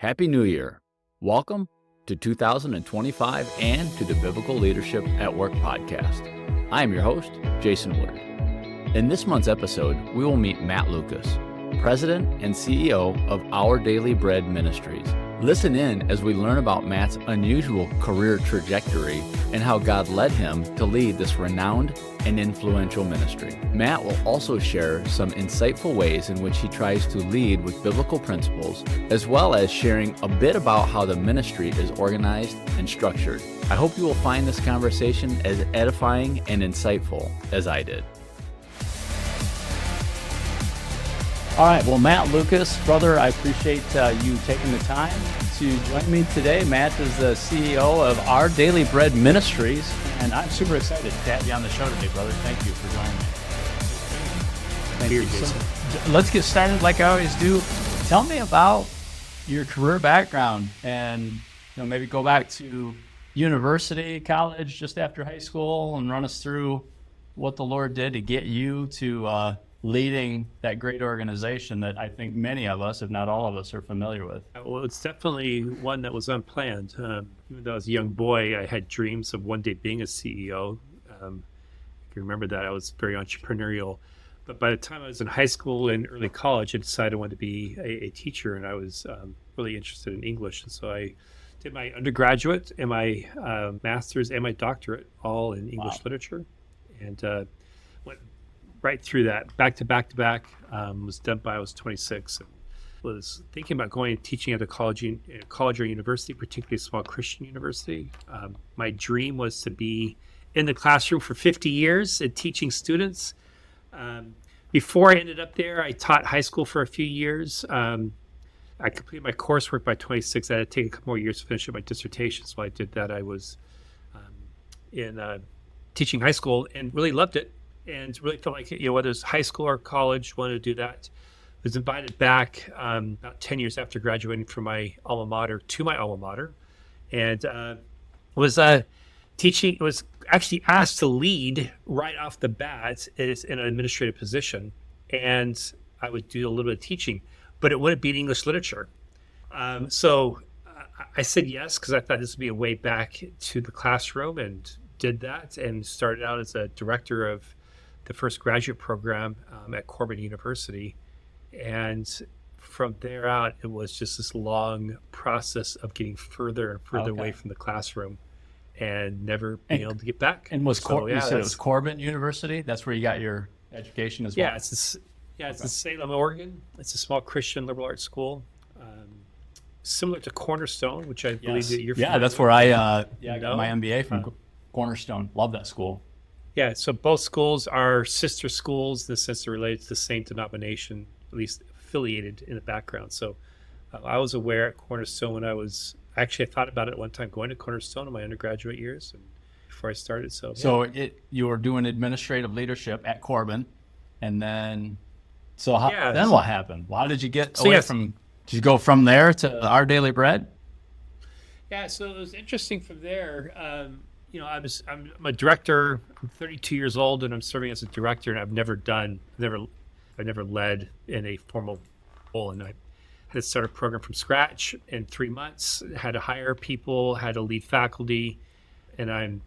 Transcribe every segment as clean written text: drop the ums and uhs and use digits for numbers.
Happy New Year. Welcome to 2025 and to the Biblical Leadership at Work podcast. I am your host, Jason Woodard. In this month's episode, we will meet Matt Lucas, President and CEO of Our Daily Bread Ministries. Listen in as we learn about Matt's unusual career trajectory and how God led him to lead this renowned and influential ministry. Matt will also share some insightful ways in which he tries to lead with biblical principles, as well as sharing a bit about how the ministry is organized and structured. I hope you will find this conversation as edifying and insightful as I did. All right, well, Matt Lucas, brother, I appreciate you taking the time to join me today. Matt is the CEO of Our Daily Bread Ministries, and I'm super excited to have you on the show today, brother. Thank you for joining me. Thank you, Jason. So, let's get started like I always do. Tell me about your career background and maybe go back to university, college, just after high school, and run us through what the Lord did to get you to leading that great organization that I think many of us, if not all of us, are familiar with. Well, it's definitely one that was unplanned. Even though I was a young boy, I had dreams of one day being a CEO. If you remember that, I was very entrepreneurial. But by the time I was in high school and early college, I decided I wanted to be a teacher, and I was really interested in English. And so I did my undergraduate and my master's and my doctorate all in English literature. And went right through that, back to back, was done by I was 26, and was thinking about going and teaching at a college or university, particularly a small Christian university. My dream was to be in the classroom for 50 years and teaching students. Before I ended up there, I taught high school for a few years. I completed my coursework by 26. I had to take a couple more years to finish up my dissertation. So I did that. I was in teaching high school and really loved it. And really felt like, whether it's high school or college, wanted to do that. Was invited back about 10 years after graduating from my alma mater to my alma mater, and was teaching. Was actually asked to lead right off the bat is in an administrative position, and I would do a little bit of teaching, but it wouldn't be in English literature. So I said yes because I thought this would be a way back to the classroom, and did that, and started out as a director of the first graduate program at Corbin University. And from there out, it was just this long process of getting further and further away from the classroom and never being able to get back. And you said it was Corbin University? That's where you got your education as well? Yeah, it's in Salem, Oregon. It's a small Christian liberal arts school. Similar to Cornerstone, which I believe that you're familiar with. That's where I got my MBA from Cornerstone. Love that school. Yeah, so both schools are sister schools in the sense they're related to the same denomination, at least affiliated in the background. So I was aware at Cornerstone when I thought about it one time going to Cornerstone in my undergraduate years and before I started. You were doing administrative leadership at Corbin, and then, then what happened? Why did you get did you go from there to Our Daily Bread? Yeah, so it was interesting from there. I'm a director. I'm 32 years old, and I'm serving as a director. And I've never led in a formal role. And I had to start a program from scratch in 3 months. Had to hire people, had to lead faculty, and I'm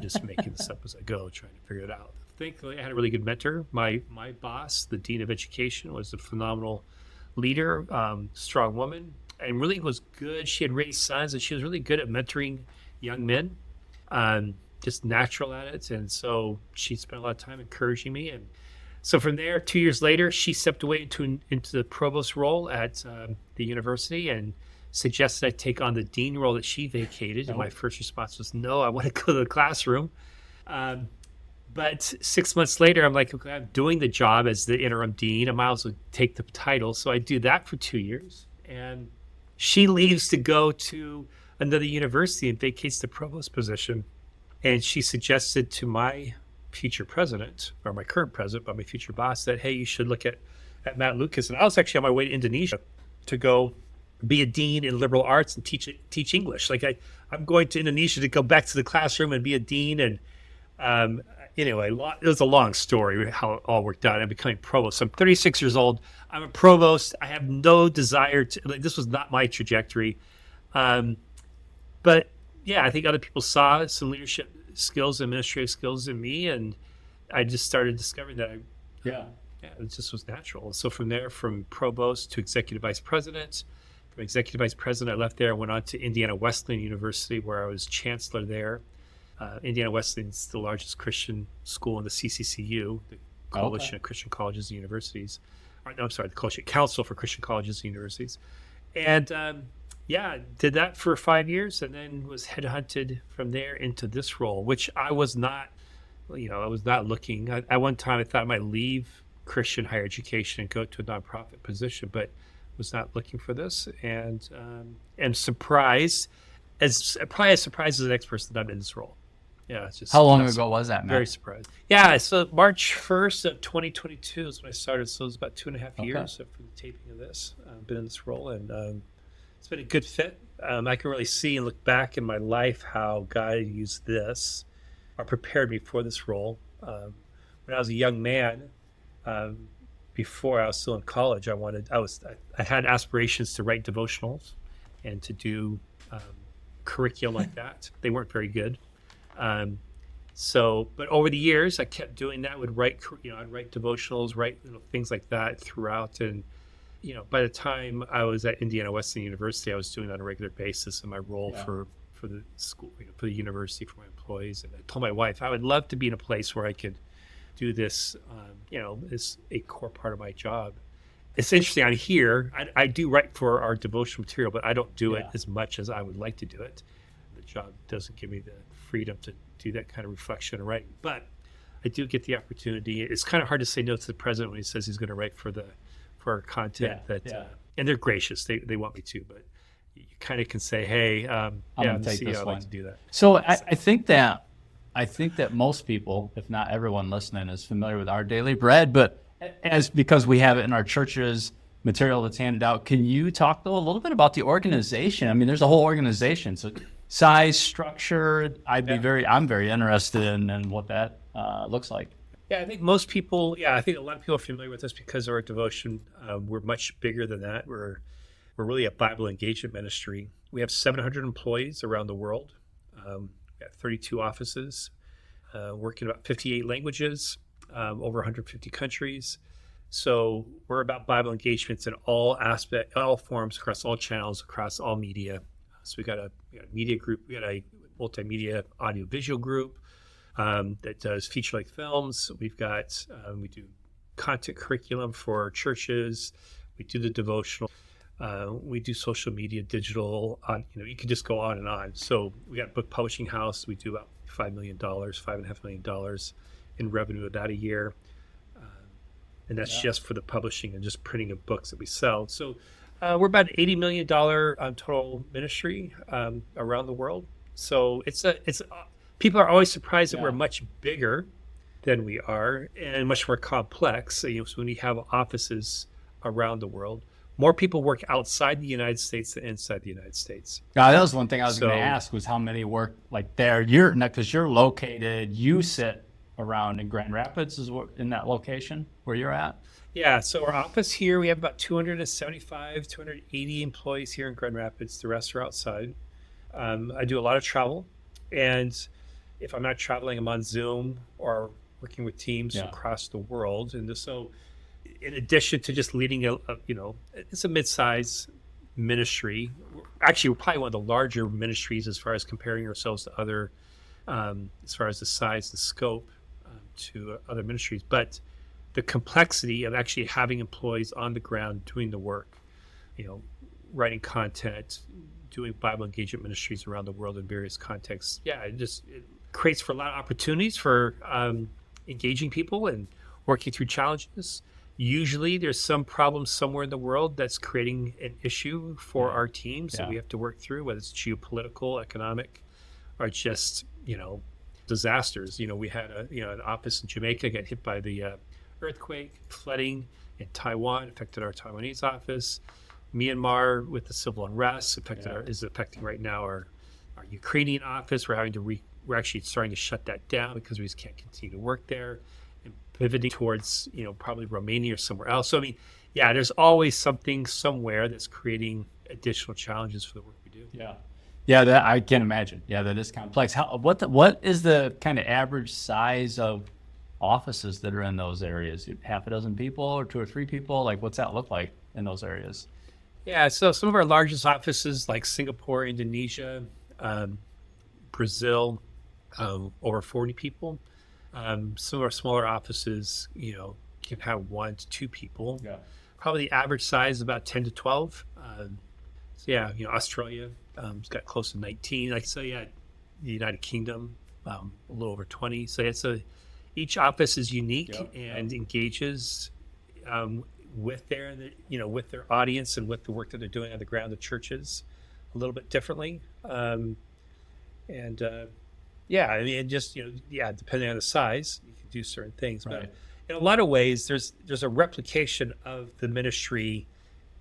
just making this up as I go, trying to figure it out. Thankfully, I had a really good mentor. My boss, the dean of education, was a phenomenal leader, strong woman, and really was good. She had raised sons, and she was really good at mentoring young men. Just natural at it. And so she spent a lot of time encouraging me. And so from there, 2 years later, she stepped away into the provost role at the university and suggested I take on the dean role that she vacated. And my first response was, no, I want to go to the classroom. But 6 months later, I'm like, okay, I'm doing the job as the interim dean. I might as well take the title. So I do that for 2 years. And she leaves to go to another university and vacates the provost position. And she suggested to my future president, or my current president, but my future boss, that, hey, you should look at Matt Lucas. And I was actually on my way to Indonesia to go be a dean in liberal arts and teach English. Like I'm going to Indonesia to go back to the classroom and be a dean. And Anyway, it was a long story how it all worked out. I'm becoming provost. So I'm 36 years old. I'm a provost. I have no desire to, like, this was not my trajectory. But yeah, I think other people saw some leadership skills, administrative skills in me. And I just started discovering that it just was natural. So from there, from provost to executive vice president, from executive vice president, I left there and went on to Indiana Wesleyan University, where I was chancellor there. Indiana Wesleyan is the largest Christian school in the CCCU, the Coalition of Christian Colleges and Universities. The Coalition Council for Christian Colleges and Universities. And did that for 5 years, and then was headhunted from there into this role, which I was not looking. At one time, I thought I might leave Christian higher education and go to a nonprofit position, but was not looking for this, and am surprised, probably as surprised as the next person that I'm in this role. Yeah, it's just how long ago was that, Matt? Very surprised. Yeah, so March 1st of 2022 is when I started. So it was about 2.5 years from the taping of this. I've been in this role, and it's been a good fit. I can really see and look back in my life how God used this, or prepared me for this role. When I was a young man, before I was still in college, I had aspirations to write devotionals and to do curriculum like that. They weren't very good. But over the years, I kept doing that. I'd write devotionals, write things like that throughout. And, by the time I was at Indiana Wesleyan University, I was doing that on a regular basis in my role for the school, for the university, for my employees. And I told my wife, I would love to be in a place where I could do this, is a core part of my job. It's interesting. I'm here. I do write for our devotional material, but I don't do it as much as I would like to do it. The job doesn't give me the freedom to do that kind of reflection and writing, but I do get the opportunity. It's kind of hard to say no to the president when he says he's going to write for our content. And they're gracious. They want me to, but you kind of can say, hey, I'm going to take this I'd one. like to do that. So I think that most people, if not everyone listening, is familiar with Our Daily Bread, but because we have it in our churches, material that's handed out. Can you talk though a little bit about the organization? I mean, there's a whole organization. So size, structure. I'm very interested in what that looks like. Yeah, I think most people. Yeah, I think a lot of people are familiar with us because of our devotion. We're much bigger than that. We're really a Bible engagement ministry. We have 700 employees around the world. We have 32 offices, work in about 58 languages, over 150 countries. So we're about Bible engagements in all forms, across all channels, across all media. So we got a media group, we got a multimedia audiovisual group that does feature-length films. We've got we do content curriculum for churches. We do the devotional. We do social media, digital. You could just go on and on. So we got a book publishing house. We do about $5.5 million in revenue of that a year, and that's just for the publishing and just printing of books that we sell. So we're about an $80 million total ministry around the world. So it's people are always surprised that we're much bigger than we are and much more complex. So when we have offices around the world, more people work outside the United States than inside the United States. That was one thing I was going to ask, was how many work like there. Because you're located, you sit around in Grand Rapids, is in that location where you're at? Yeah, so our office here, we have about 275, 280 employees here in Grand Rapids. The rest are outside. I do a lot of travel, and if I'm not traveling, I'm on Zoom or working with teams across the world. And so in addition to just leading it's a mid-size ministry. Actually, we're probably one of the larger ministries as far as comparing ourselves to other, as far as the size, the scope to other ministries. But the complexity of actually having employees on the ground doing the work, writing content, doing Bible engagement ministries around the world in various contexts. Yeah, it creates for a lot of opportunities for engaging people and working through challenges. Usually there's some problem somewhere in the world that's creating an issue for our teams that we have to work through, whether it's geopolitical, economic, or just, disasters. We had an office in Jamaica got hit by the earthquake, flooding in Taiwan affected our Taiwanese office. Myanmar with the civil unrest is affecting right now our Ukrainian office. We're having to we're actually starting to shut that down because we just can't continue to work there, and pivoting towards, probably Romania or somewhere else. So, I mean, yeah, there's always something somewhere that's creating additional challenges for the work we do. Yeah. Yeah, that I can imagine. Yeah, that is complex. What is the kind of average size of offices that are in those areas? Half a dozen people or 2 or 3 people? Like, what's that look like in those areas? Yeah, so some of our largest offices, like Singapore, Indonesia, Brazil, over 40 people. Some of our smaller offices, can have 1 to 2 people. Yeah. Probably the average size is about 10 to 12. So yeah, Australia, it's got close to 19. Like, so yeah, the United Kingdom, a little over 20. So each office is unique and engages with with their audience and with the work that they're doing on the ground of churches a little bit differently. Yeah, I mean, just depending on the size, you can do certain things. Right. But in a lot of ways, there's a replication of the ministry,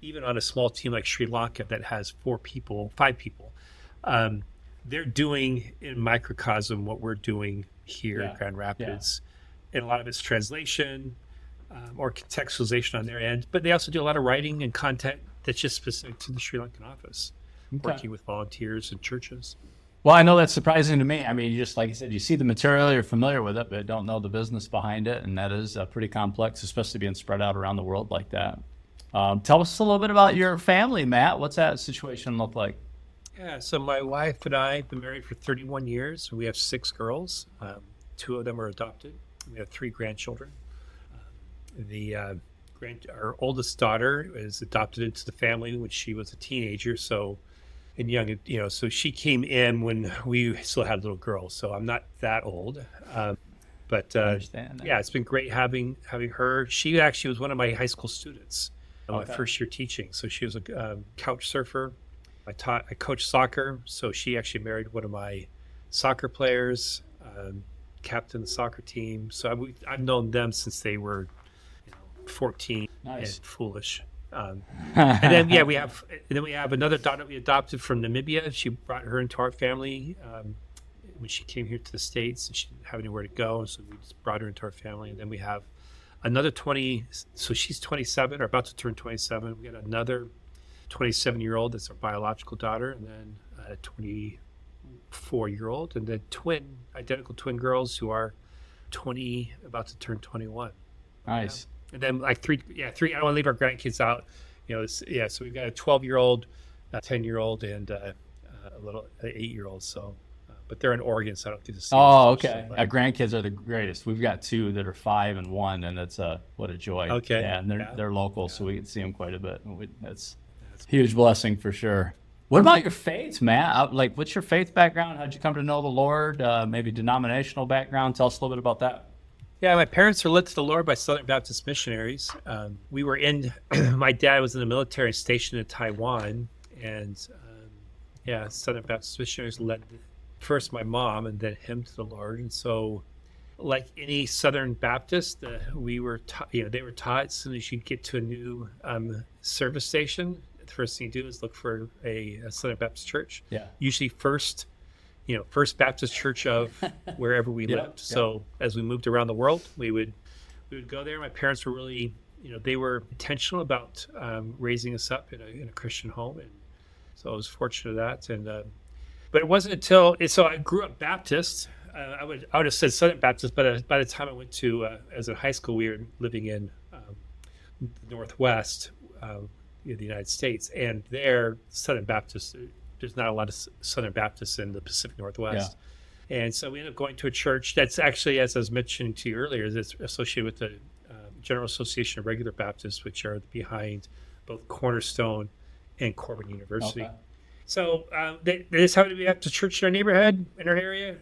even on a small team like Sri Lanka that has 4 people, 5 people. They're doing in microcosm what we're doing here in Grand Rapids. And a lot of it's translation or contextualization on their end. But they also do a lot of writing and content that's just specific to the Sri Lankan office, working with volunteers and churches. Well, I know that's surprising to me. I mean, just like you said, you see the material, you're familiar with it, but don't know the business behind it. And that is pretty complex, especially being spread out around the world like that. Tell us a little bit about your family, Matt. What's that situation look like? Yeah, so my wife and I have been married for 31 years. We have 6 girls. 2 of them are adopted. We have 3 grandchildren. Our oldest daughter is adopted into the family when she was a teenager. So she came in when we still had little girls. So I'm not that old. But it's been great having her. She actually was one of my high school students in my first year teaching. So she was a couch surfer. I coached soccer. So she actually married one of my soccer players, captained the soccer team. So I've known them since they were 14 and foolish. And then we have another daughter we adopted from Namibia. She brought her into our family when she came here to the States, and she didn't have anywhere to go, so we just brought her into our family. And then we have another 20. So she's 27 or about to turn 27. We got another 27-year-old that's our biological daughter, and then a 24-year-old, and then identical twin girls who are 20, about to turn 21. Nice. And then like three. I don't want to leave our grandkids out. So we've got a 12-year-old, a 10-year-old, and a little 8-year-old. So, but they're in Oregon, so I don't do the same. Oh, okay. Grandkids are the greatest. We've got 2 that are 5 and 1, and it's what a joy. Okay. Yeah, and they're local, so we can see them quite a bit. That's a huge blessing for sure. What about your faith, Matt? Like, what's your faith background? How'd you come to know the Lord? Maybe denominational background. Tell us a little bit about that. Yeah, my parents were led to the Lord by Southern Baptist missionaries. My dad was in the military stationed in Taiwan, and Southern Baptist missionaries led first my mom and then him to the Lord. And so, like any Southern Baptist, we were they were taught as soon as you get to a new service station, the first thing you do is look for a Southern Baptist church. Yeah. Usually First Baptist church of wherever we lived. So as we moved around the world, we would go there. My parents were really, they were intentional about raising us up in a Christian home, and so I was fortunate of that. And but it wasn't until so I grew up Baptist. I would have said Southern Baptist, but by the time I went to as a high school, we were living in the Northwest, the United States, and there Southern Baptist. There's not a lot of Southern Baptists in the Pacific Northwest. Yeah. And so we ended up going to a church that's actually, as I was mentioning to you earlier, is associated with the General Association of Regular Baptists, which are behind both Cornerstone and Corbin University. Okay. So they just happened to be at the church in our neighborhood, in our area.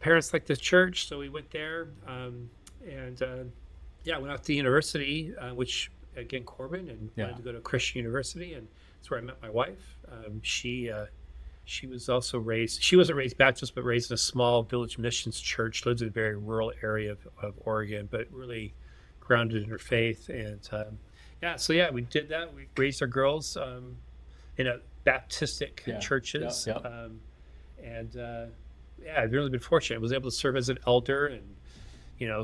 Parents liked the church, so we went there. Went out to the university, which, again, Corbin, and wanted to go to a Christian university, and that's where I met my wife. She was also raised. She wasn't raised Baptist, but raised in a small village missions church. Lived in a very rural area of Oregon, but really grounded in her faith. And we did that. We raised our girls in a Baptistic churches, yeah, I've really been fortunate. I was able to serve as an elder and,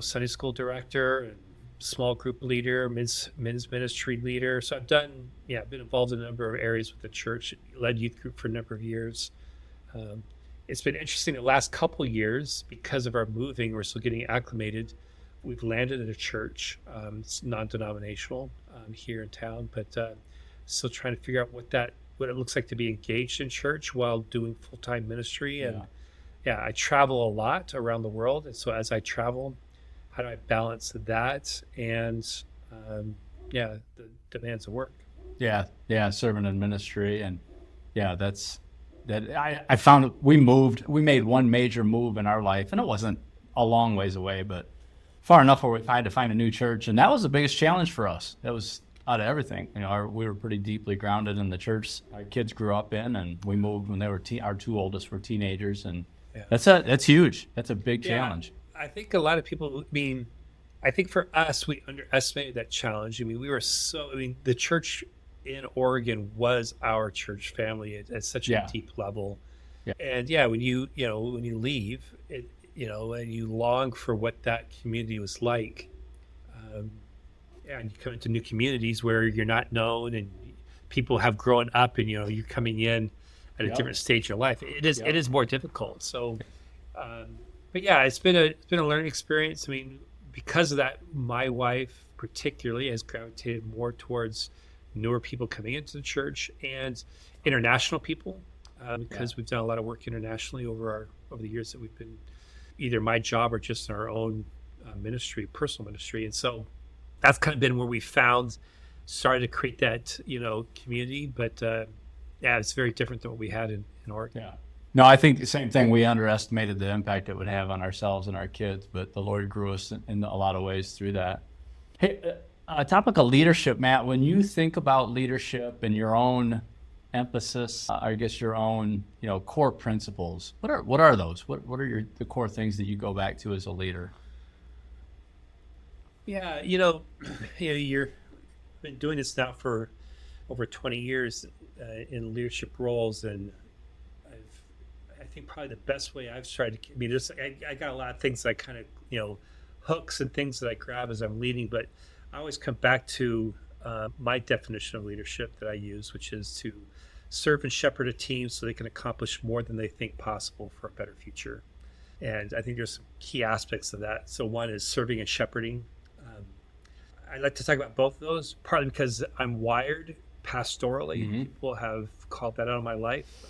Sunday school director and small group leader, men's ministry leader. So I've been involved in a number of areas with the church, led youth group for a number of years. Um, it's been interesting the last couple years because of our moving, we're still getting acclimated. We've landed at a church. It's non-denominational here in town, but still trying to figure out what it looks like to be engaged in church while doing full-time ministry. And I travel a lot around the world. And so as I travel, how do I balance that and the demands of work? Yeah, serving in ministry. And I found we made one major move in our life, and it wasn't a long ways away, but far enough where we had to find a new church. And that was the biggest challenge for us. That was out of everything. We were pretty deeply grounded in the church our kids grew up in, and we moved when they were our two oldest were teenagers. And that's huge. That's a big challenge. I think a lot of people, I think for us, we underestimated that challenge. The church in Oregon was our church family at such a deep level. Yeah. And when you leave, and you long for what that community was like. And you come into new communities where you're not known and people have grown up and, you're coming in at a different stage of your life. It is more difficult. So, it's been a learning experience. Because of that, my wife particularly has gravitated more towards newer people coming into the church and international people, because we've done a lot of work internationally over the years that we've been either my job or just in our own personal ministry. And so that's kind of been where we started to create that, community. But it's very different than what we had in Oregon. Yeah. No, I think the same thing. We underestimated the impact it would have on ourselves and our kids, but the Lord grew us in a lot of ways through that. Hey, topic of leadership, Matt, when you think about leadership and your own emphasis, I guess your own, core principles, what are those? What are the core things that you go back to as a leader? Yeah, you've been doing this now for over 20 years in leadership roles, and I think probably the best way I've tried to, I got a lot of things that I kind of, hooks and things that I grab as I'm leading, but I always come back to my definition of leadership that I use, which is to serve and shepherd a team so they can accomplish more than they think possible for a better future. And I think there's some key aspects of that. So one is serving and shepherding. I like to talk about both of those, partly because I'm wired pastorally. Mm-hmm. People have called that out of my life.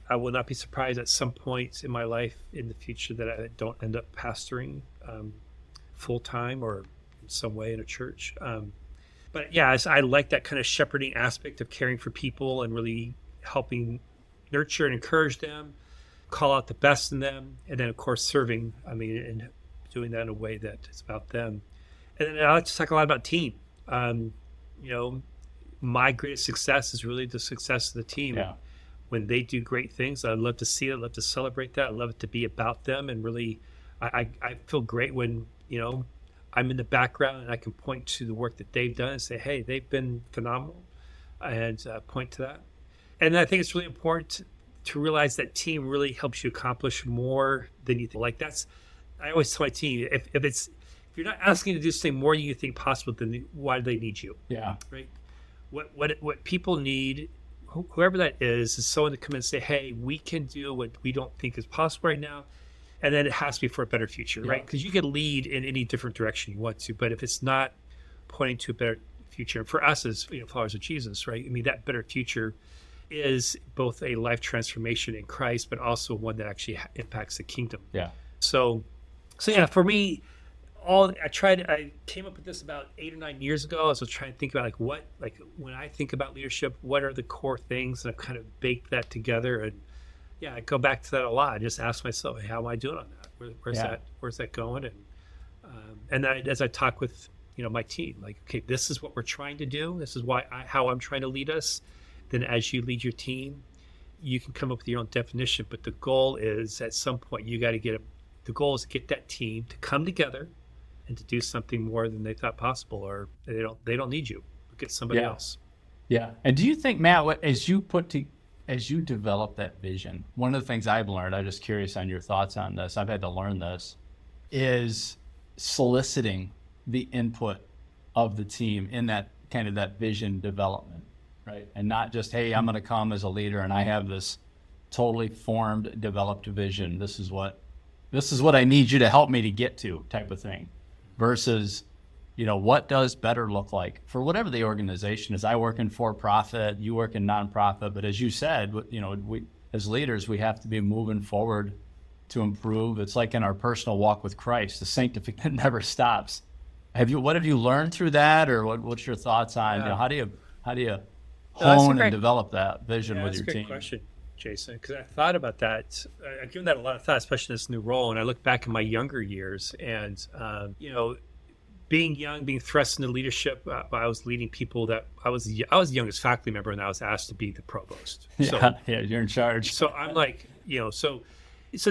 I will not be surprised at some point in my life in the future that I don't end up pastoring full-time or in some way in a church. But I like that kind of shepherding aspect of caring for people and really helping nurture and encourage them, call out the best in them, and then, of course, serving, and doing that in a way that is about them. And then I like to talk a lot about team. My greatest success is really the success of the team. Yeah. When they do great things, I love to see it. I love to celebrate that. I love it to be about them. And really, I feel great when, I'm in the background and I can point to the work that they've done and say, hey, they've been phenomenal, and point to that. And I think it's really important to realize that team really helps you accomplish more than you think. I always tell my team, if you're not asking to do something more than you think possible, then why do they need you? Yeah. Right. What people need, whoever that is someone to come in and say, hey, we can do what we don't think is possible right now. And then it has to be for a better future, right? Because you can lead in any different direction you want to, but if it's not pointing to a better future, for us as followers of Jesus, right? That better future is both a life transformation in Christ, but also one that actually impacts the kingdom. Yeah. So for me, I came up with this about 8 or 9 years ago. I was trying to think about when I think about leadership, what are the core things, and I've kind of baked that together. And I go back to that a lot. I just ask myself, hey, how am I doing on that? Where's that going? And as I talk with my team, okay, this is what we're trying to do. This is how I'm trying to lead us. Then as you lead your team, you can come up with your own definition. But the goal is at some point the goal is to get that team to come together and to do something more than they thought possible, or they don't need you. Get somebody else. Yeah. And do you think, Matt, as you as you develop that vision, one of the things I've learned, I'm just curious on your thoughts on this, I've had to learn this, is soliciting the input of the team in that kind of that vision development, right? And not just, hey, I'm going to come as a leader and I have this totally formed, developed vision. This is what I need you to help me to get to, type of thing, versus, what does better look like for whatever the organization is. I work in for-profit, you work in nonprofit, but as you said, we as leaders, we have to be moving forward to improve. It's like in our personal walk with Christ, the sanctification never stops. What have you learned through that, or what's your thoughts on how do you hone and develop that vision with your team? That's a great question, Jason, because I thought about that. I've given that a lot of thought, especially in this new role. And I look back in my younger years, and being young, being thrust into leadership, I was leading people that I was the youngest faculty member, and I was asked to be the proprovost. Yeah, you're in charge. So I'm like, so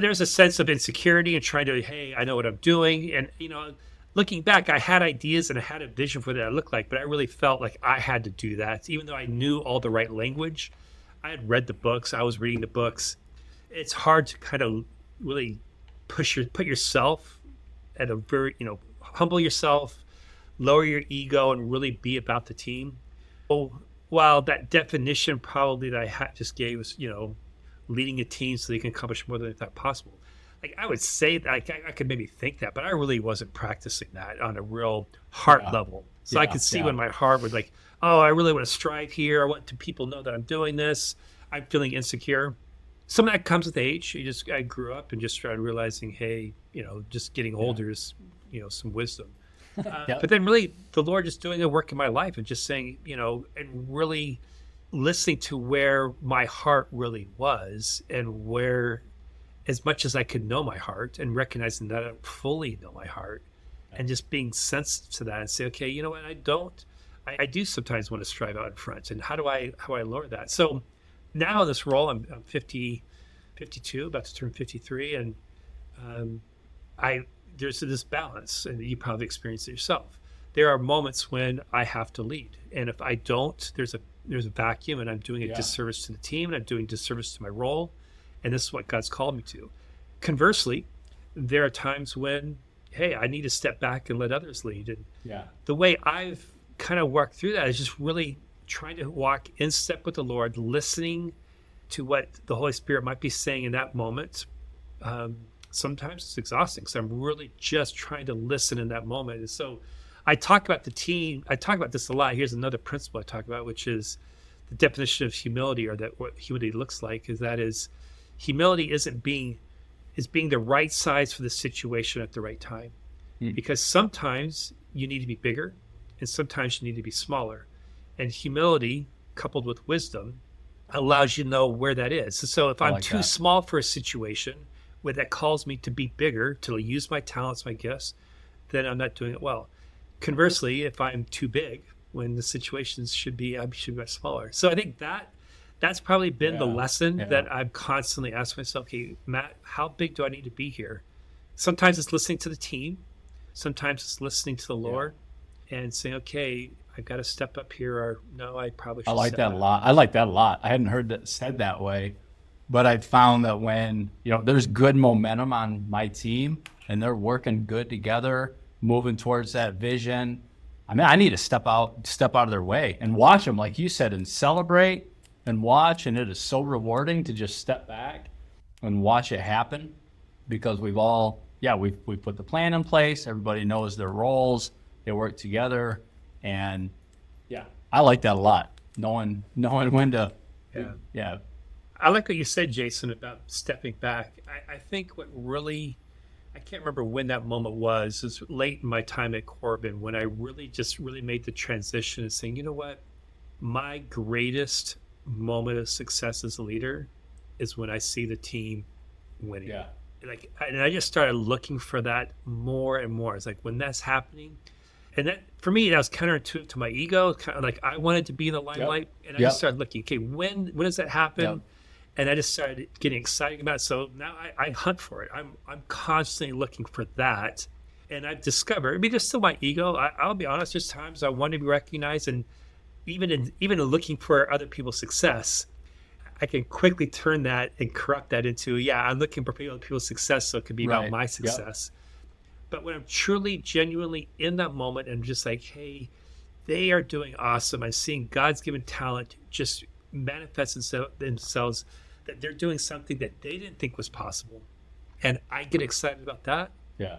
there's a sense of insecurity and trying to, hey, I know what I'm doing, and looking back, I had ideas and I had a vision for what that looked like, but I really felt like I had to do that, even though I knew all the right language. I had read the books. I was reading the books. It's hard to kind of really put yourself at a very, humble yourself, lower your ego, and really be about the team. So while that definition probably that I just gave was, leading a team so they can accomplish more than they thought possible. Like I would say that I could maybe think that, but I really wasn't practicing that on a real heart level. So I could see when my heart was like, oh, I really want to strive here. I want people know that I'm doing this. I'm feeling insecure. Some of that comes with age. I grew up and just started realizing, hey, just getting older is, some wisdom. But then really the Lord just doing a work in my life and just saying, and really listening to where my heart really was and where, as much as I could know my heart and recognizing that I don't fully know my heart and just being sensitive to that and say, okay, you know what, I do sometimes want to strive out in front, and how do I lower that? So now in this role, I'm 52, about to turn 53, and there's this balance, and you probably experienced it yourself. There are moments when I have to lead, and if I don't, there's a vacuum, and I'm doing a disservice to the team, and I'm doing disservice to my role, and this is what God's called me to. Conversely, there are times when, hey, I need to step back and let others lead. And the way I've kind of worked through that is just really trying to walk in step with the Lord, listening to what the Holy Spirit might be saying in that moment. Sometimes it's exhausting, so I'm really just trying to listen in that moment. And so I talk about the team. I talk about this a lot. Here's another principle I talk about, which is the definition of humility, or that what humility looks like is humility is being the right size for the situation at the right time. Because sometimes you need to be bigger and sometimes you need to be smaller. And humility coupled with wisdom allows you to know where that is. So if I'm too small for a situation where that calls me to be bigger, to use my talents, my gifts, then I'm not doing it well. Conversely, if I'm too big, when the situations should be much smaller. So I think that's probably been the lesson that I'm constantly asking myself, okay, Matt, how big do I need to be here? Sometimes it's listening to the team. Sometimes it's listening to the Lord and saying, okay, I've got to step up here, or no, I probably should. I like that a lot. I like that a lot. I hadn't heard that said that way, but I've found that when, there's good momentum on my team and they're working good together, moving towards that vision, I need to step out of their way and watch them, like you said, and celebrate and watch. And it is so rewarding to just step back and watch it happen, because we've put the plan in place. Everybody knows their roles. They work together. And I like that a lot. Knowing when to, I like what you said, Jason, about stepping back. I think what really, I can't remember when that moment was. It was late in my time at Corbin when I really made the transition and saying, you know what, my greatest moment of success as a leader is when I see the team winning. And I just started looking for that more and more. It's like when that's happening, and that for me, that was counterintuitive to my ego. Kind of like I wanted to be in the limelight, and I just started looking. Okay, when does that happen? And I just started getting excited about it. So now I hunt for it. I'm constantly looking for that, and I've discovered. There's still my ego. I'll be honest. There's times I want to be recognized, and even in looking for other people's success, I can quickly turn that and corrupt that into, I'm looking for people's success, so it could be about my success. But when I'm truly, genuinely in that moment and just like, hey, they are doing awesome. I'm seeing God's given talent just manifest themselves, that they're doing something that they didn't think was possible. And I get excited about that. Yeah.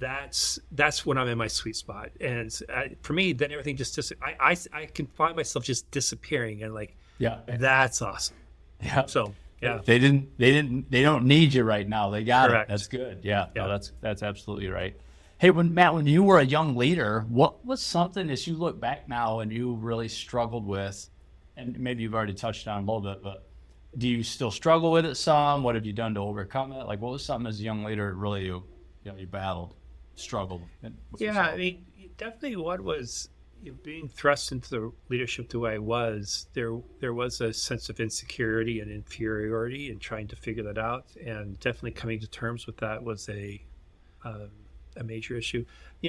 That's when I'm in my sweet spot. And for me, then everything just, I can find myself just disappearing and like, that's awesome. Yeah. So, yeah. They don't need you right now. They got Correct. it. That's good. Yeah. No, that's absolutely right. Hey, Matt, when you were a young leader, what was something as you look back now and you really struggled with, and maybe you've already touched on a little bit, but do you still struggle with it some? What have you done to overcome it? Like, what was something as a young leader really you battled, struggled? I mean, definitely what was being thrust into the leadership the way I was, there was a sense of insecurity and inferiority and trying to figure that out. And definitely coming to terms with that was a major issue.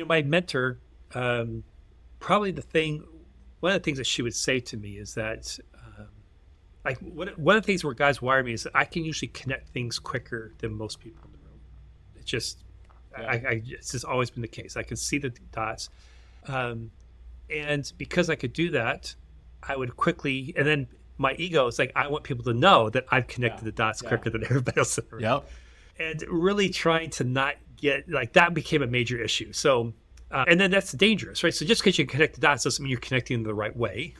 My mentor, probably one of the things that she would say to me is that, like one of the things where God's wired me is that I can usually connect things quicker than most people in the room. It's just, it's just always been the case. I can see the dots. And because I could do that, I would quickly, and then my ego is like, I want people to know that I've connected the dots quicker than everybody else in the room. Yep. And really trying to not get, like, that became a major issue. So, and then that's dangerous, right? So just because you connect the dots doesn't mean you're connecting them the right way.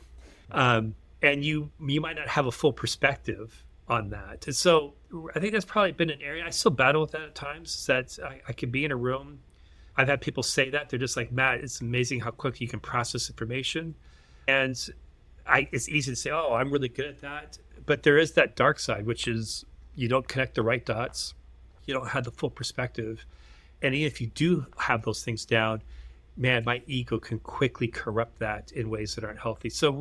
And you might not have a full perspective on that. And so I think that's probably been an area I still battle with that at times, that I could be in a room. I've had people say that. They're just like, Matt, it's amazing how quick you can process information. And it's easy to say, oh, I'm really good at that. But there is that dark side, which is you don't connect the right dots. You don't have the full perspective. And even if you do have those things down, man, my ego can quickly corrupt that in ways that aren't healthy. So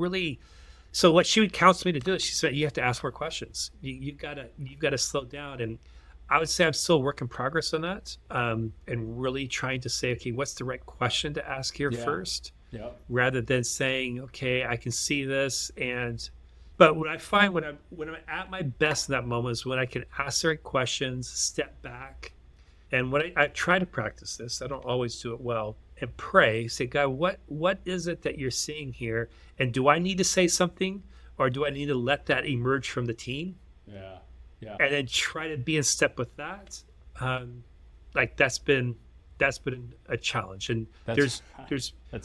what she would counsel me to do is she said, you have to ask more questions. You've got to slow down. And I would say I'm still a work in progress on that, and really trying to say, okay, what's the right question to ask here first, rather than saying, okay, I can see this. But what I find when I'm at my best in that moment is when I can ask the right questions, step back, and when I try to practice this, I don't always do it well, and pray, say, God, what is it that you're seeing here, and do I need to say something, or do I need to let that emerge from the team? Yeah. And then try to be in step with that. Like that's been a challenge. And there's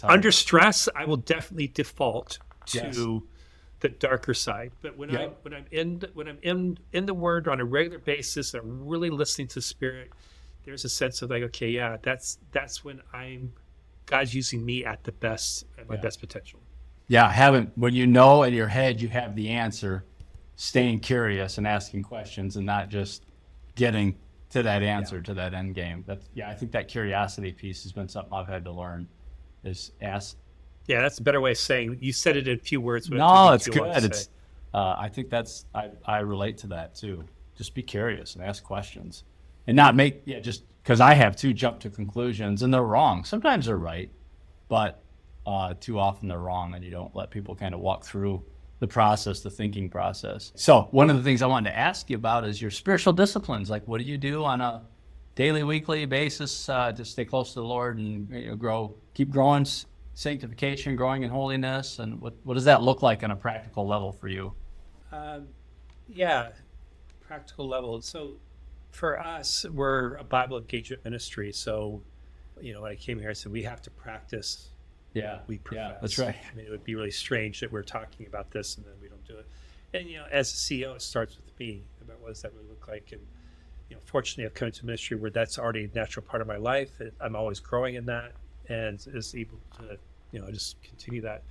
under stress, I will definitely default to the darker side. But when I'm in the Word on a regular basis, I'm really listening to Spirit. There's a sense of like, okay, that's when God's using me at the best, at my best potential. Yeah, when you know in your head you have the answer, staying curious and asking questions and not just getting to that answer, to that end game. I think that curiosity piece has been something I've had to learn, is ask. Yeah, that's a better way of saying, you said it in a few words. No, it's good. I think I relate to that too. Just be curious and ask questions and not just because I have to jump to conclusions and they're wrong. Sometimes they're right, but too often they're wrong, and you don't let people kind of walk through the process, the thinking process. So one of the things I wanted to ask you about is your spiritual disciplines. Like, what do you do on a daily, weekly basis to stay close to the Lord and keep growing sanctification, growing in holiness? And what does that look like on a practical level for you? Practical level. So for us, we're a Bible engagement ministry. So, when I came here, I said we have to practice we profess. Yeah, that's right. I mean, it would be really strange that we're talking about this and then we don't do it. And, as a CEO, it starts with me about what does that really look like. And, fortunately, I've come to ministry where that's already a natural part of my life. I'm always growing in that and is able to, just continue that.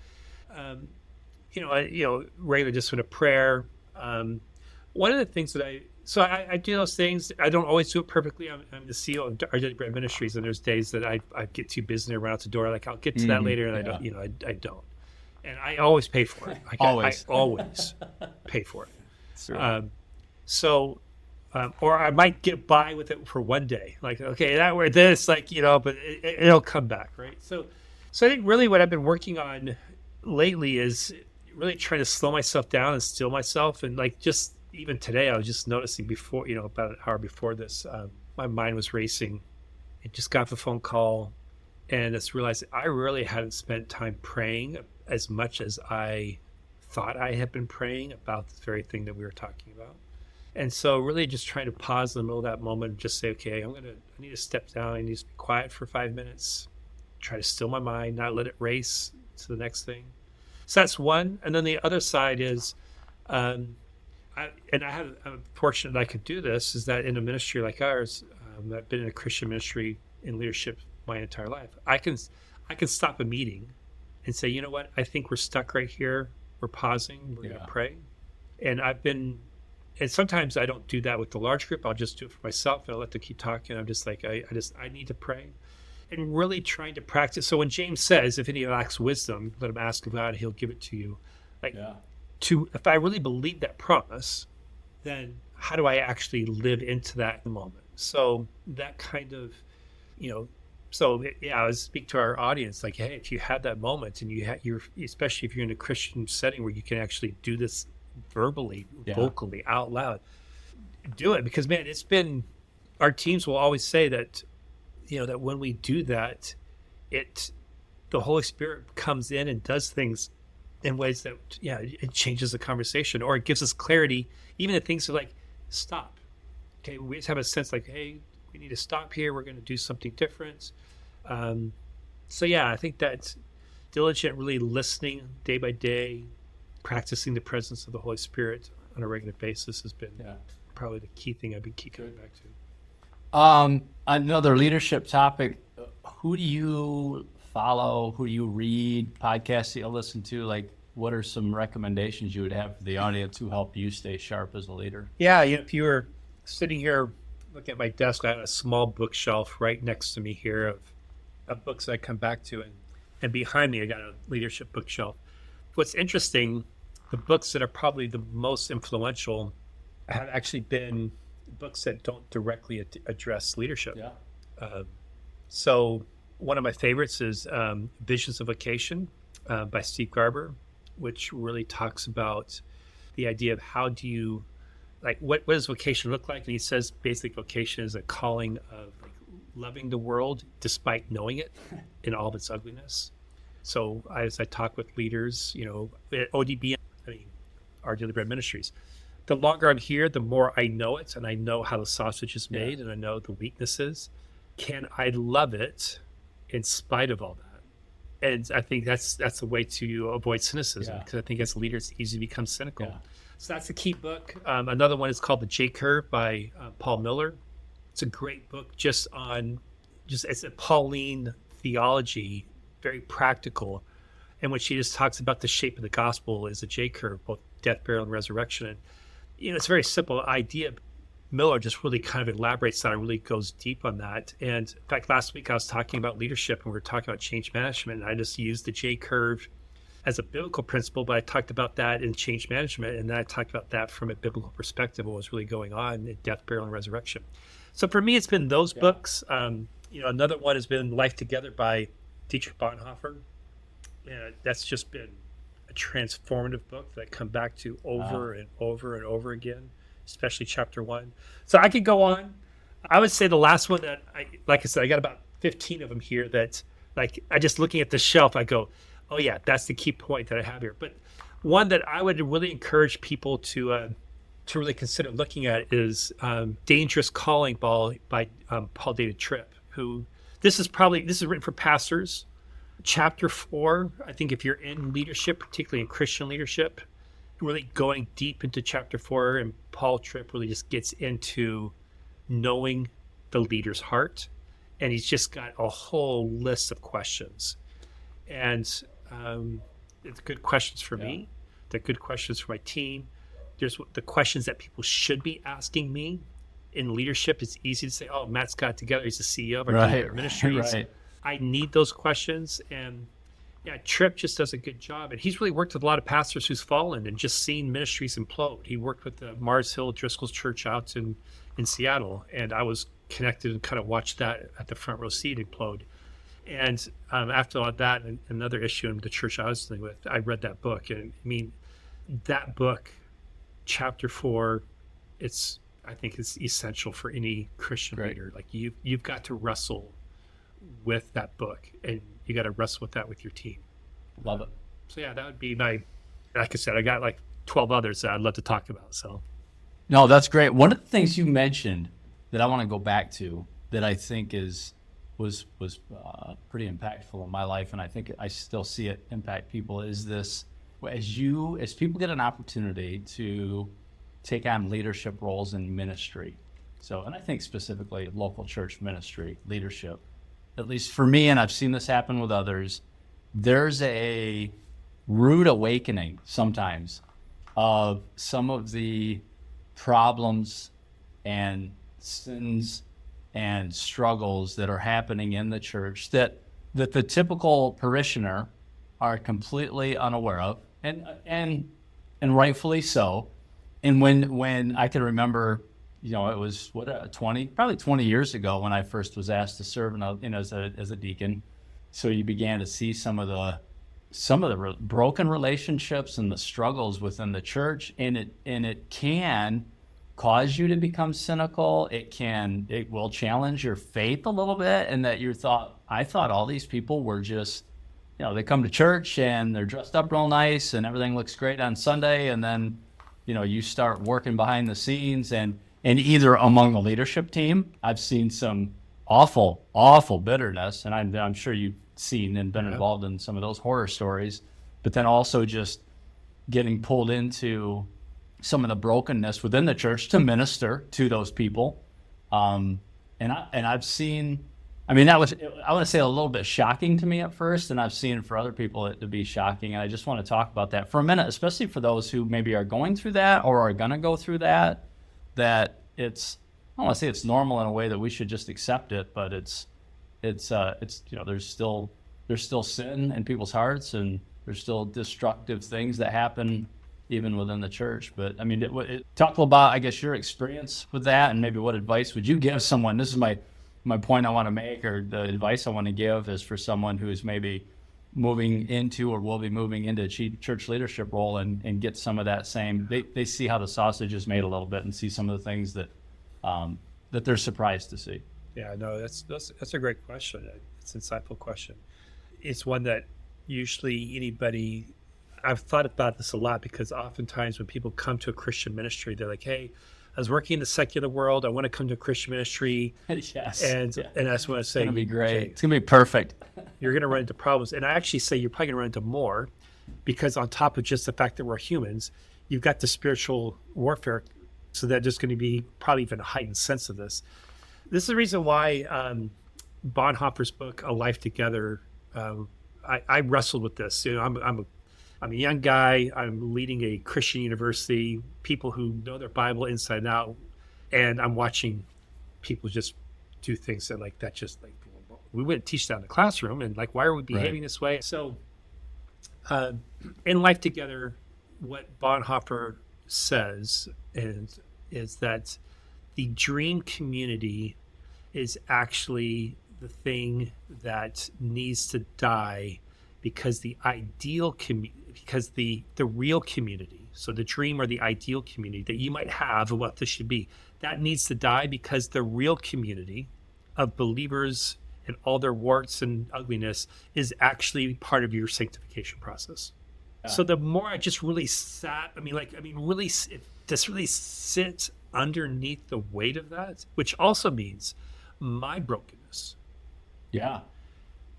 Regular discipline of prayer. One of the things that I do those things. I don't always do it perfectly. I'm the CEO of our Daily Bread Ministries, and there's days that I get too busy and run out the door. Like, I'll get to that later, and I don't. I don't. And I always pay for it. I always pay for it. Or I might get by with it for one day. Like, okay, that where this, but it'll come back, right? So I think really what I've been working on lately is really trying to slow myself down and still myself. And like, just even today, I was just noticing before, about an hour before this, my mind was racing. I just got the phone call and just realized I really hadn't spent time praying as much as I thought I had been praying about the very thing that we were talking about. And so really just trying to pause in the middle of that moment and just say, okay, I need to step down. I need to be quiet for 5 minutes, try to still my mind, not let it race to the next thing. So that's one. And then the other side is, I'm fortunate that I could do this, is that in a ministry like ours, I've been in a Christian ministry in leadership my entire life. I can stop a meeting and say, you know what, I think we're stuck right here. We're pausing. We're going to pray. And sometimes I don't do that with the large group. I'll just do it for myself and I'll let them keep talking. I'm just like, I need to pray. And really trying to practice. So when James says, if any lacks wisdom, let him ask of God, he'll give it to you. If I really believe that promise, then how do I actually live into that in the moment? So that kind of, I would speak to our audience like, hey, if you have that moment and you're, especially if you're in a Christian setting where you can actually do this verbally, vocally, out loud, do it. Because man, it's been, our teams will always say that, that when we do that, the Holy Spirit comes in and does things in ways that, it changes the conversation, or it gives us clarity, even if things are like, stop. Okay, we just have a sense like, hey, we need to stop here. We're going to do something different. I think that diligent, really listening day by day, practicing the presence of the Holy Spirit on a regular basis has been probably the key thing I've been keep coming back to. Another leadership topic. Who do you follow? Who do you read? Podcasts that you listen to? Like, what are some recommendations you would have for the audience who help you stay sharp as a leader? Yeah, if you were sitting here looking at my desk, I have a small bookshelf right next to me here of books that I come back to, and behind me I got a leadership bookshelf. What's interesting, the books that are probably the most influential have actually been books that don't directly address leadership. So one of my favorites is Visions of Vocation by Steve Garber, which really talks about the idea of how do you, like, what does vocation look like? And he says basic vocation is a calling of loving the world despite knowing it in all of its ugliness. So as I talk with leaders, at ODB, our Daily Bread Ministries, the longer I'm here, the more I know it, and I know how the sausage is made, and I know the weaknesses. Can I love it in spite of all that? And I think that's a way to avoid cynicism, because I think as leaders, it's easy to become cynical. So that's a key book. Another one is called The J Curve by Paul Miller. It's a great book it's a Pauline theology, very practical, in which he just talks about the shape of the gospel is a J curve, both death, burial, and resurrection. And it's a very simple idea. Miller just really kind of elaborates on it, really goes deep on that. And in fact, last week I was talking about leadership and we were talking about change management, and I just used the J curve as a biblical principle, but I talked about that in change management, and then I talked about that from a biblical perspective, what was really going on in death, burial, and resurrection. So for me, it's been those books. Another one has been Life Together by Dietrich Bonhoeffer. And that's just been a transformative book that I come back to over and over and over again, especially chapter 1. So I could go on. I would say the last one that like I said, I got about 15 of them here that, like, I just looking at the shelf, I go, oh yeah, that's the key point that I have here. But one that I would really encourage people to really consider looking at is Dangerous Calling by Paul David Tripp, who this is written for pastors. Chapter 4, I think if you're in leadership, particularly in Christian leadership, really going deep into chapter 4, and Paul Tripp really just gets into knowing the leader's heart, and he's just got a whole list of questions. And it's good questions for me. They're good questions for my team. There's the questions that people should be asking me. In leadership, it's easy to say, oh, Matt's got it together. He's the CEO of our Ministries. I need those questions. And Tripp just does a good job. And he's really worked with a lot of pastors who's fallen and just seen ministries implode. He worked with the Mars Hill Driscoll's church out in Seattle. And I was connected and kind of watched that at the front row seat implode. And after all that, another issue in the church I was dealing with, I read that book. And I mean, that book, chapter 4, I think it's essential for any Christian leader. Like you've got to wrestle with that book, and you got to wrestle with that with your team. Love it. So yeah, that would be like I said, I got like 12 others that I'd love to talk about. So no, that's great. One of the things you mentioned that I want to go back to that I think was pretty impactful in my life, and I think I still see it impact people, is this: as people get an opportunity to take on leadership roles in ministry. So, and I think specifically local church ministry leadership, at least for me, and I've seen this happen with others, there's a rude awakening sometimes of some of the problems and sins and struggles that are happening in the church that the typical parishioner are completely unaware of, and rightfully so. And when I can remember, it was probably 20 years ago when I first was asked to serve as a deacon. So you began to see some of the broken relationships and the struggles within the church, and it can cause you to become cynical. It will challenge your faith a little bit, and that I thought all these people were just, they come to church and they're dressed up real nice and everything looks great on Sunday, and then you start working behind the scenes, and either among the leadership team, I've seen some awful bitterness, and I'm sure you've seen and been involved in some of those horror stories, but then also just getting pulled into some of the brokenness within the church to minister to those people. And I've seen, that was, I want to say, a little bit shocking to me at first, and I've seen for other people it to be shocking. And I just want to talk about that for a minute, especially for those who maybe are going through that or are going to go through that it's, I don't want to say it's normal in a way that we should just accept it, but it's there's still sin in people's hearts, and there's still destructive things that happen even within the church. But talk a little about, I guess, your experience with that, and maybe what advice would you give someone? This is my point I want to make, or the advice I want to give is for someone who is maybe moving into or will be moving into a church leadership role and get some of that same, they see how the sausage is made a little bit and see some of the things that they're surprised to see. Yeah, no, that's a great question. It's an insightful question. It's one that usually I've thought about this a lot, because oftentimes when people come to a Christian ministry, they're like, hey, I was working in the secular world, I want to come to a Christian ministry. Yes. And I just want to say, it's going to be great. Okay, it's going to be perfect. You're going to run into problems. And I actually say you're probably going to run into more, because on top of just the fact that we're humans, you've got the spiritual warfare. So that there's going to be probably even a heightened sense of this. This is the reason why Bonhoeffer's book, A Life Together, I wrestled with this. I'm a young guy. I'm leading a Christian university, people who know their Bible inside and out, and I'm watching people just do things that we wouldn't teach that in the classroom, and why are we behaving this way? So in Life Together, what Bonhoeffer says is that the dream community is actually the thing that needs to die, because the ideal because the real community, so the dream or the ideal community that you might have of what this should be, that needs to die, because the real community of believers and all their warts and ugliness is actually part of your sanctification process. Yeah. So the more I just really really sit underneath the weight of that, which also means my brokenness. Yeah.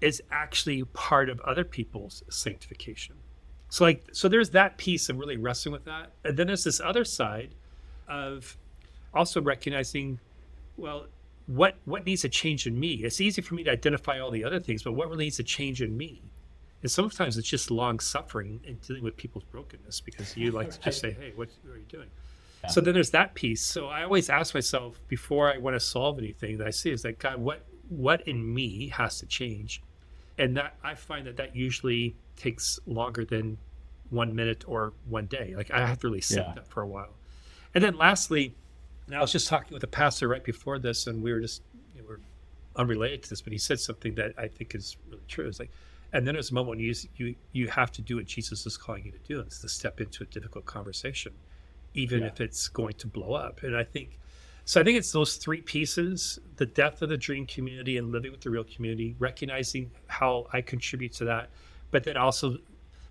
Is actually part of other people's sanctification. So there's that piece of really wrestling with that. And then there's this other side of also recognizing, well, what needs to change in me? It's easy for me to identify all the other things, but what really needs to change in me? And sometimes it's just long suffering and dealing with people's brokenness, because you like to just say, hey, what are you doing? Yeah. So then there's that piece. So I always ask myself, before I want to solve anything that I see, is like, God, what in me has to change? And that I find that usually takes longer than 1 minute or 1 day. I have to really sit with that for a while. And then lastly, I was just talking with a pastor right before this, and we were just we're unrelated to this, but he said something that I think is really true. It's like, and then there's a moment when you have to do what Jesus is calling you to do. It's to step into a difficult conversation, even if it's going to blow up. And I think it's those three pieces: the depth of the dream community and living with the real community, recognizing how I contribute to that, but then also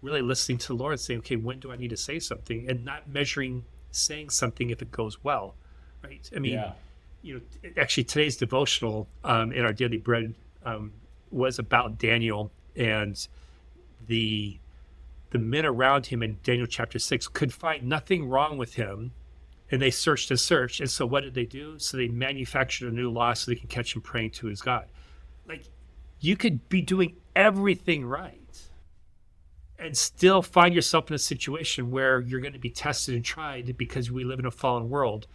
really listening to the Lord and saying, okay, when do I need to say something, and not measuring saying something if it goes well, right? I mean, actually today's devotional in our daily bread was about Daniel, and the men around him in Daniel chapter 6 could find nothing wrong with him, and they searched and searched. And so what did they do? So they manufactured a new law so they can catch him praying to his God. Like, you could be doing everything right and still find yourself in a situation where you're going to be tested and tried, because we live in a fallen world.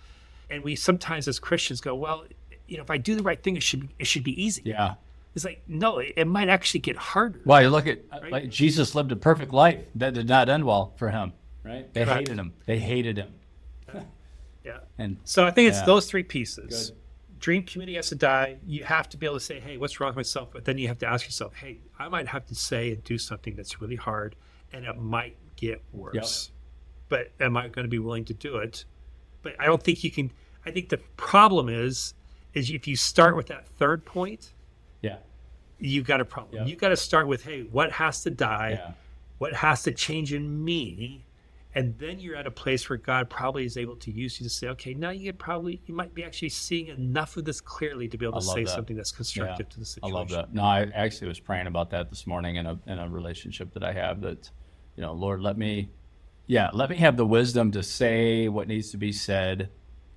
And we sometimes as Christians go, well, if I do the right thing, it should be easy. Yeah. It's like, no, it might actually get harder. Well, you look at right? like Jesus lived a perfect life that did not end well for him, right? They Correct. hated him. Yeah. And so I think it's those three pieces. Good. Dream community has to die. You have to be able to say, hey, what's wrong with myself? But then you have to ask yourself, hey, I might have to say and do something that's really hard, and it might get worse. But am I going to be willing to do it? But I don't think you can. I think the problem is if you start with that third point, you've got a problem. Yep. You've got to start with, hey, what has to die? Yeah. What has to change in me? And then you're at a place where God probably is able to use you to say, okay, now you might be actually seeing enough of this clearly to be able to say something that's constructive to the situation. I love that. No, I actually was praying about that this morning in a relationship that I have, that, Lord, let me have the wisdom to say what needs to be said.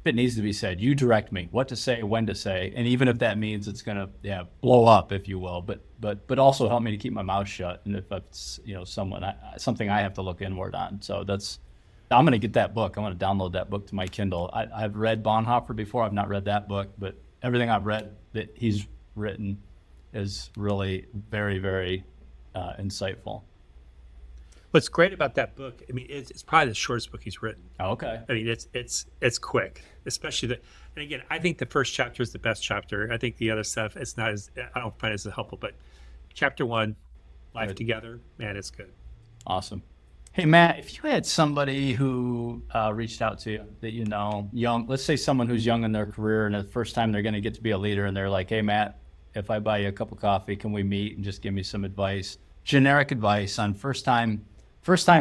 If it needs to be said, you direct me what to say, when to say, and even if that means it's going to blow up, if you will, but also help me to keep my mouth shut. And if it's something I have to look inward on. So I'm going to get that book. I'm going to download that book to my Kindle. I've read Bonhoeffer before. I've not read that book, but everything I've read that he's written is really very, very insightful. What's great about that book, I mean, it's probably the shortest book he's written. Oh, okay. I mean, it's quick, especially and again, I think the first chapter is the best chapter. I think the other stuff, I don't find it as helpful, but chapter 1, Life Together, man, it's good. Awesome. Hey, Matt, if you had somebody who reached out to you that young, let's say someone who's young in their career and the first time they're going to get to be a leader, and they're like, hey, Matt, if I buy you a cup of coffee, can we meet and just give me some advice, generic advice on first time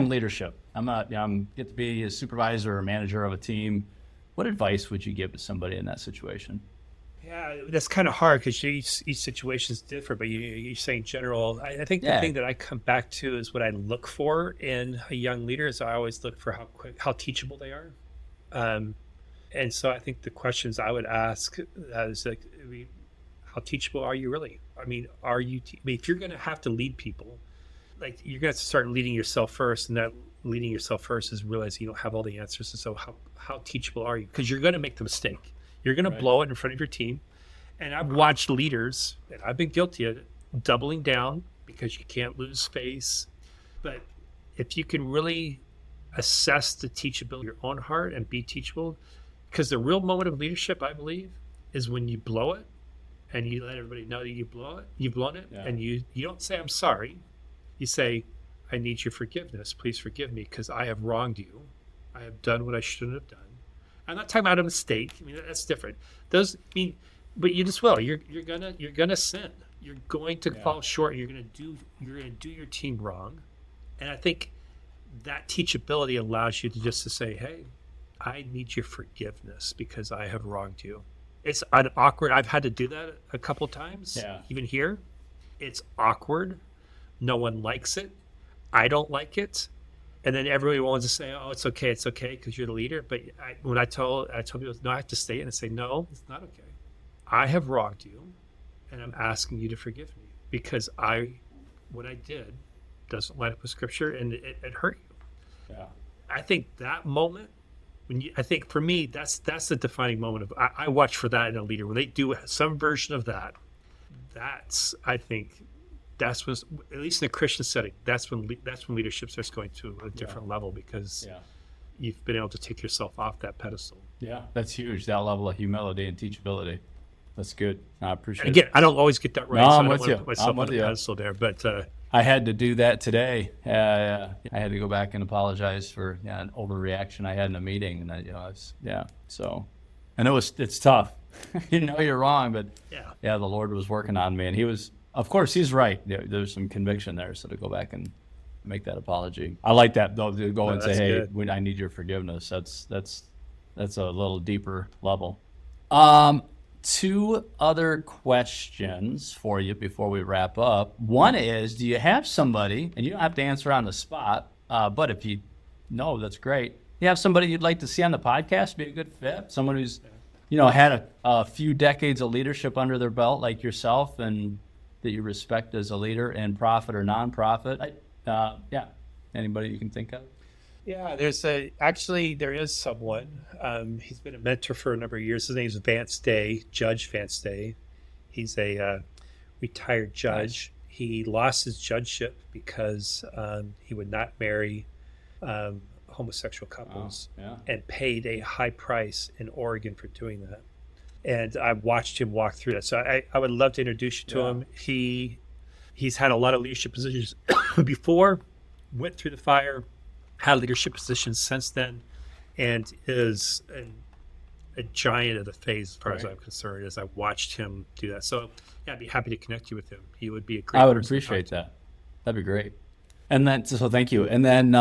leadership? I'm get to be a supervisor or manager of a team. What advice would you give to somebody in that situation? Yeah, that's kind of hard because each situation is different, but you're saying general. I think the thing that I come back to is what I look for in a young leader is I always look for how teachable they are. And so I think the questions I would ask is like, how teachable are you really? I mean, if you're going to have to lead people, like, you're going to start leading yourself first, and that leading yourself first is realizing you don't have all the answers. And so how teachable are you? Because you're going to make the mistake. You're going to blow it in front of your team. And I've watched leaders, and I've been guilty of it, doubling down because you can't lose face. But if you can really assess the teachability of your own heart and be teachable, because the real moment of leadership, I believe, is when you blow it and you let everybody know that you've blown it, and you don't say, I'm sorry. You say, I need your forgiveness. Please forgive me because I have wronged you. I have done what I shouldn't have done. I'm not talking about a mistake. I mean, that's different. But you just will. You're gonna sin. You're going to fall short. You're gonna do your team wrong. And I think that teachability allows you to say, hey, I need your forgiveness because I have wronged you. It's awkward. I've had to do that a couple times, even here. It's awkward. No one likes it. I don't like it. And then everybody wants to say, oh, it's okay, because you're the leader. But when I told people, no, I have to stay in and say, no, it's not okay. I have wronged you, and I'm asking you to forgive me because what I did doesn't line up with Scripture, and it hurt you. Yeah. I think that moment, I think for me, that's the defining moment of. I watch for that in a leader when they do some version of that. I think. That's when, at least in a Christian setting, that's when leadership starts going to a different level because you've been able to take yourself off that pedestal. Yeah, that's huge. That level of humility and teachability. That's good. I appreciate Again, I don't always get that right. No, so I'm I with don't you. want to put myself I'm on with the you. pedestal there. But I had to do that today. I had to go back and apologize for an overreaction I had in a meeting, and So, and it's tough. You know you're wrong, but the Lord was working on me, and of course, he's right. There's some conviction there, so to go back and make that apology. I like that though, to go and say, hey, I need your forgiveness. That's a little deeper level. Two other questions for you before we wrap up. One is, do you have somebody, and you don't have to answer on the spot, but if you know, that's great. You have somebody you'd like to see on the podcast, be a good fit? Someone who's, had a few decades of leadership under their belt like yourself, and that you respect as a leader in profit or nonprofit? Anybody you can think of? Yeah, there is someone. He's been a mentor for a number of years. His name's Vance Day, Judge Vance Day. He's a retired judge. Nice. He lost his judgeship because he would not marry homosexual couples and paid a high price in Oregon for doing that. And I watched him walk through that. So I would love to introduce you to him. He's had a lot of leadership positions before, went through the fire, had leadership positions since then, and is a giant of the faith as far as I'm concerned, as I watched him do that. So, I'd be happy to connect you with him. He would be a great I would appreciate that. That'd be great. And then, so thank you. And then,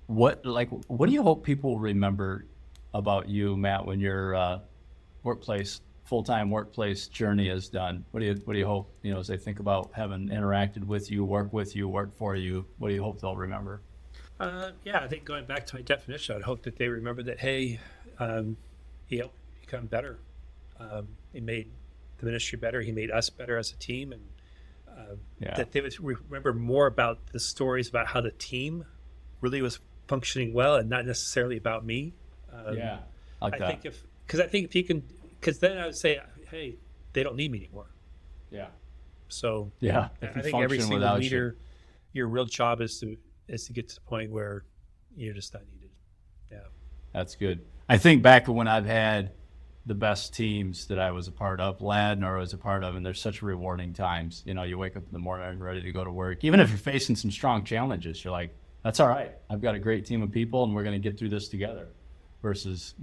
what do you hope people remember about you, Matt, when your full-time workplace journey is done? What do you hope, as they think about having interacted with you, work for you, what do you hope they'll remember? I think going back to my definition, I'd hope that they remember that, hey, he helped become better. He made the ministry better. He made us better as a team. And that they would remember more about the stories about how the team really was functioning well and not necessarily about me. I think if you can, because then I would say, hey, they don't need me anymore. Yeah. So I think every single leader, your real job is to get to the point where you're just not needed. Yeah. That's good. I think back when I've had the best teams that I was a part of, led or was a part of, and there's such rewarding times. You wake up in the morning ready to go to work. Even if you're facing some strong challenges, you're like, that's all right. I've got a great team of people, and we're going to get through this together. Versus,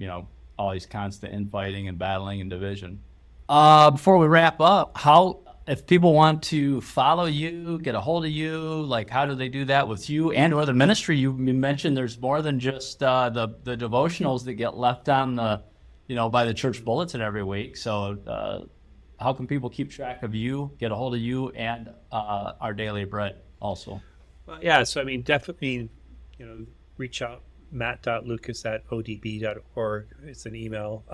all these constant infighting and battling and division. Before we wrap up, if people want to follow you, get a hold of you, how do they do that with you and or the ministry? You mentioned there's more than just the devotionals that get left on the, by the church bulletin every week. So how can people keep track of you, get a hold of you, and Our Daily Bread also? Well, so definitely, reach out. matt.lucas@odb.org. It's an email.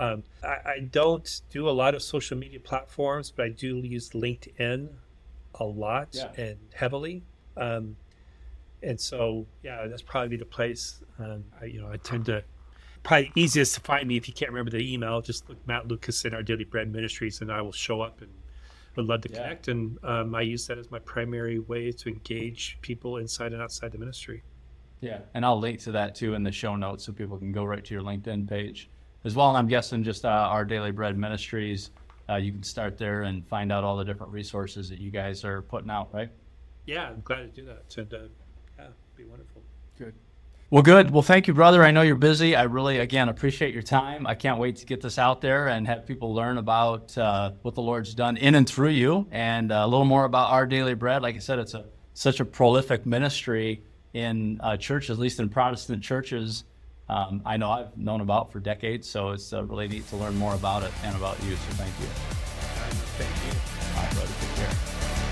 I don't do a lot of social media platforms, but I do use LinkedIn a lot and heavily. And so, that's probably the place. I tend to, probably easiest to find me if you can't remember the email, just look Matt Lucas in Our Daily Bread Ministries, and I will show up and would love to connect. And I use that as my primary way to engage people inside and outside the ministry. Yeah, and I'll link to that too in the show notes so people can go right to your LinkedIn page as well. And I'm guessing just Our Daily Bread Ministries, you can start there and find out all the different resources that you guys are putting out, right? Yeah, I'm glad to do that. And it'd be wonderful. Good. Well, good. Well, thank you, brother. I know you're busy. I really, again, appreciate your time. I can't wait to get this out there and have people learn about what the Lord's done in and through you, and a little more about Our Daily Bread. Like I said, it's such a prolific ministry in churches, at least in Protestant churches, I know I've known about for decades. So it's really neat to learn more about it and about you. So thank you. Thank you. All right, brother. Take care.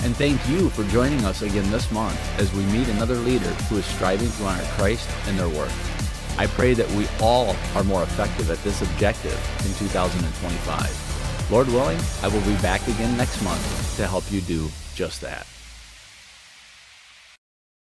And thank you for joining us again this month as we meet another leader who is striving to honor Christ in their work. I pray that we all are more effective at this objective in 2025. Lord willing, I will be back again next month to help you do just that.